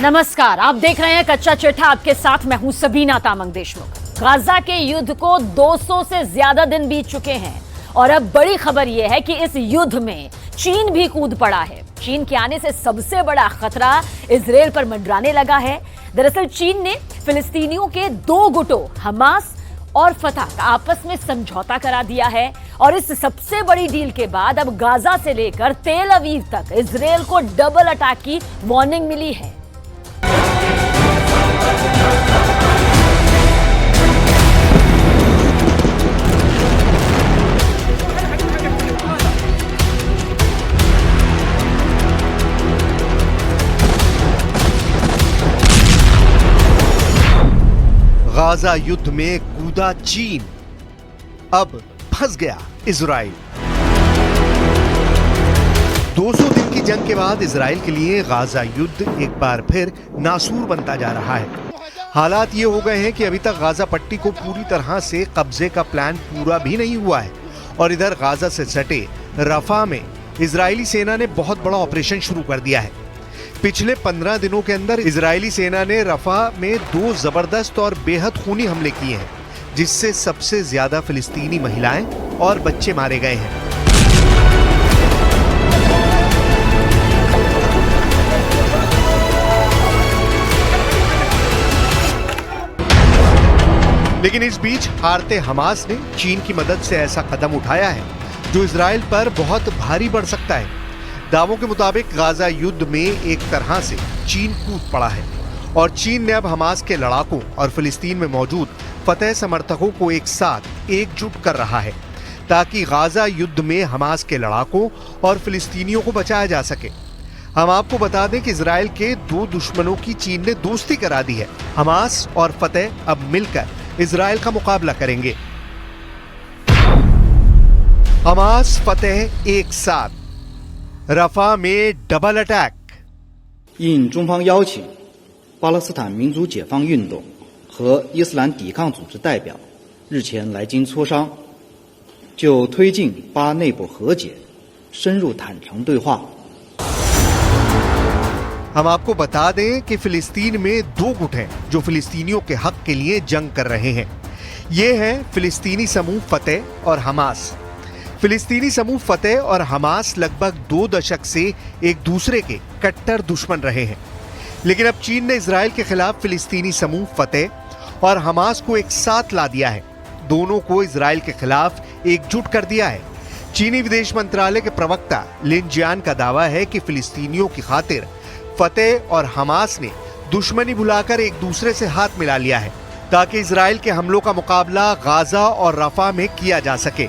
नमस्कार, आप देख रहे हैं कच्चा चिट्ठा। आपके साथ मैं हूं सबीना तामंग देशमुख। गाजा के युद्ध को 200 से ज्यादा दिन बीत चुके हैं और अब बड़ी खबर यह है कि इस युद्ध में चीन भी कूद पड़ा है। चीन के आने से सबसे बड़ा खतरा इजराइल पर मंडराने लगा है। दरअसल चीन ने फिलिस्तीनियों के दो गुटों हमास और फतह का आपस में समझौता करा दिया है और इस सबसे बड़ी डील के बाद अब गाजा से लेकर तेल अवीव तक इजराइल को डबल अटैक की वार्निंग मिली है। गाजा युद्ध में कूदा चीन, अब फंस गया इजराइल। 200 दिन की जंग के बाद इजराइल के लिए गाजा युद्ध एक बार फिर नासूर बनता जा रहा है। हालात ये हो गए हैं कि अभी तक गाजा पट्टी को पूरी तरह से कब्जे का प्लान पूरा भी नहीं हुआ है और इधर गाजा से सटे रफा में इजरायली सेना ने बहुत बड़ा ऑपरेशन शुरू कर दिया है। पिछले 15 दिनों के अंदर इजरायली सेना ने रफा में 2 जबरदस्त और बेहद खूनी हमले किए हैं, जिससे सबसे ज्यादा फिलिस्तीनी महिलाएं और बच्चे मारे गए हैं। लेकिन इस बीच हारते हमास ने चीन की मदद से ऐसा कदम उठाया है जो इजराइल पर बहुत भारी पड़ सकता है। दावों के मुताबिक गाजा युद्ध में एक तरह से चीन कूद पड़ा है और चीन ने अब हमास के लड़ाकों और फिलिस्तीन में मौजूद फतह समर्थकों को एक साथ एकजुट कर रहा है ताकि गाजा युद्ध में हमास के लड़ाकों और फिलिस्तीनियों को बचाया जा सके। हम आपको बता दें कि इजराइल के 2 दुश्मनों की चीन ने दोस्ती करा दी है। हमास और फतह अब मिलकर इजराइल का मुकाबला करेंगे। हमास फतह एक साथ रफा में डबल अटैक। 应中方邀请，巴勒斯坦民族解放运动和伊斯兰抵抗组织代表日前来京磋商，就推进巴内部和解深入坦诚对话。 हम आपको बता दें कि फिलिस्तीन में 2 गुट हैं जो फिलिस्तीनियों के हक के लिए जंग कर रहे हैं। ये हैं फिलिस्तीनी समूह फतह और हमास। फिलिस्तीनी समूह फतह और हमास लगभग 2 दशक से एक दूसरे के कट्टर दुश्मन रहे हैं, लेकिन अब चीन ने इजराइल के खिलाफ फिलिस्तीनी समूह फतह और हमास को एक साथ ला दिया है। दोनों को इजराइल के खिलाफ एकजुट कर दिया है। चीनी विदेश मंत्रालय के प्रवक्ता लिन जियान का दावा है कि फिलिस्तीनियों की खातिर फतह और हमास ने दुश्मनी भुलाकर एक दूसरे से हाथ मिला लिया है ताकि इजराइल के हमलों का मुकाबला गाजा और रफा में किया जा सके।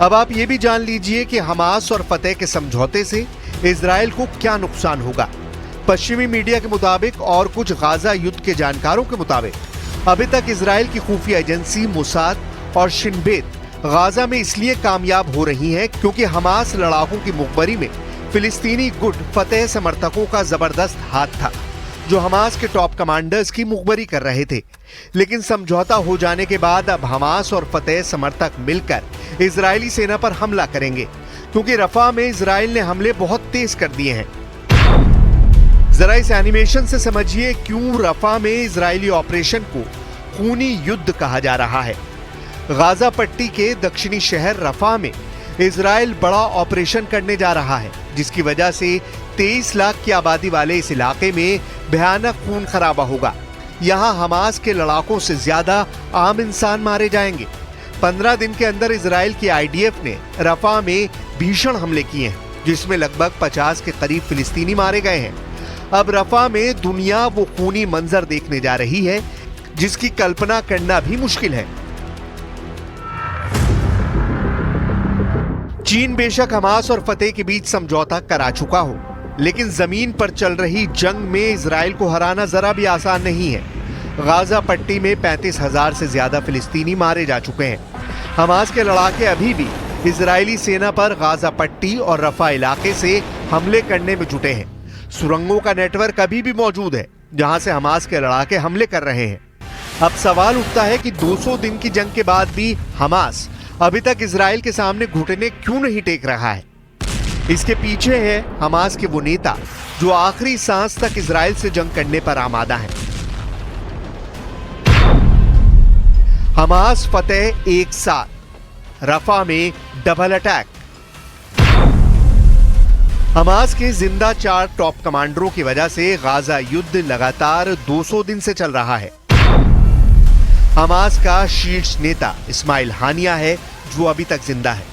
अब आप ये भी जान लीजिए कि हमास और फतह के समझौते से इजराइल को क्या नुकसान होगा। पश्चिमी मीडिया के मुताबिक और कुछ गाजा युद्ध के जानकारों के मुताबिक अभी तक इजराइल की खुफिया एजेंसी मोसाद और शिन बेत गाजा में इसलिए कामयाब हो रही हैं क्योंकि हमास लड़ाकों की मुखबरी में फिलिस्तीनी गुट फतह समर्थकों का जबरदस्त हाथ था जो हमास के टॉप कमांडर्स की मुखबरी कर रहे थे। लेकिन समझौता हो जाने के बाद अब हमास और फतह समर्थक मिलकर इजरायली सेना पर हमला करेंगे क्योंकि रफा में इजराइल ने हमले बहुत तेज कर दिए हैं। जरा इस एनिमेशन से समझिए क्यों रफा में इजरायली ऑपरेशन को खूनी युद्ध कहा जा रहा है। गाजा पट्टी के दक्षिणी शहर रफा में इजराइल बड़ा ऑपरेशन करने जा रहा है जिसकी वजह से 23 लाख की आबादी वाले इस इलाके में भयानक खून खराबा होगा। यहाँ हमास के लड़ाकों से ज्यादा आम इंसान मारे जाएंगे। 15 दिन के अंदर इजराइल की आईडीएफ ने रफा में भीषण हमले किए हैं जिसमें लगभग 50 के करीब फिलिस्तीनी मारे गए हैं। अब रफा में दुनिया वो खूनी मंजर देखने जा रही है जिसकी कल्पना करना भी मुश्किल है। चीन बेशक हमास और फतह के बीच समझौता करा चुका हो, लेकिन जमीन पर चल रही जंग में इजराइल को हराना जरा भी आसान नहीं है। गाजा पट्टी में 35,000 से ज्यादा फिलिस्तीनी मारे जा चुके हैं। हमास के लड़ाके अभी भी इजरायली सेना पर गाजा पट्टी और रफा इलाके से हमले करने में जुटे हैं। सुरंगों का नेटवर्क अभी भी मौजूद है जहां से हमास के लड़ाके हमले कर रहे हैं। अब सवाल उठता है कि 200 दिन की जंग के बाद भी हमास अभी तक इजराइल के सामने घुटने क्यों नहीं टेक रहा है। इसके पीछे है हमास के वो नेता जो आखिरी सांस तक इजराइल से जंग करने पर आमादा है। हमास फतेह एक साथ, रफा में डबल अटैक। हमास के जिंदा 4 टॉप कमांडरों की वजह से गाजा युद्ध लगातार 200 दिन से चल रहा है। हमास का शीर्ष नेता इस्माइल हानिया है जो अभी तक जिंदा है।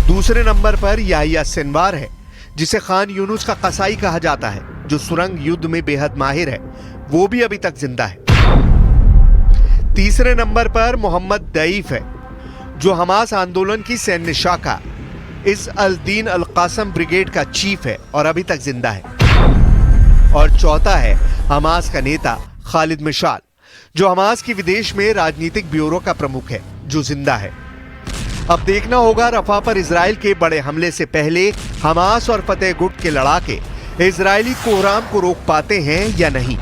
दूसरे नंबर पर याहिया सिनवार है जिसे खान यूनुस का कसाई कहा जाता है, जो सुरंग युद्ध में बेहद माहिर है, वो भी अभी तक जिंदा है। तीसरे नंबर पर मोहम्मद दईफ है जो हमास आंदोलन की सैन्य शाखा इस अल दीन अल कासम ब्रिगेड का चीफ है और अभी तक जिंदा है। और चौथा है हमास का नेता खालिद मिशाल जो हमास की विदेश में राजनीतिक ब्यूरो का प्रमुख है, जो जिंदा है। अब देखना होगा रफा पर इजराइल के बड़े हमले से पहले हमास और फतेह गुट के लड़ाके इजरायली कोहराम को रोक पाते हैं या नहीं।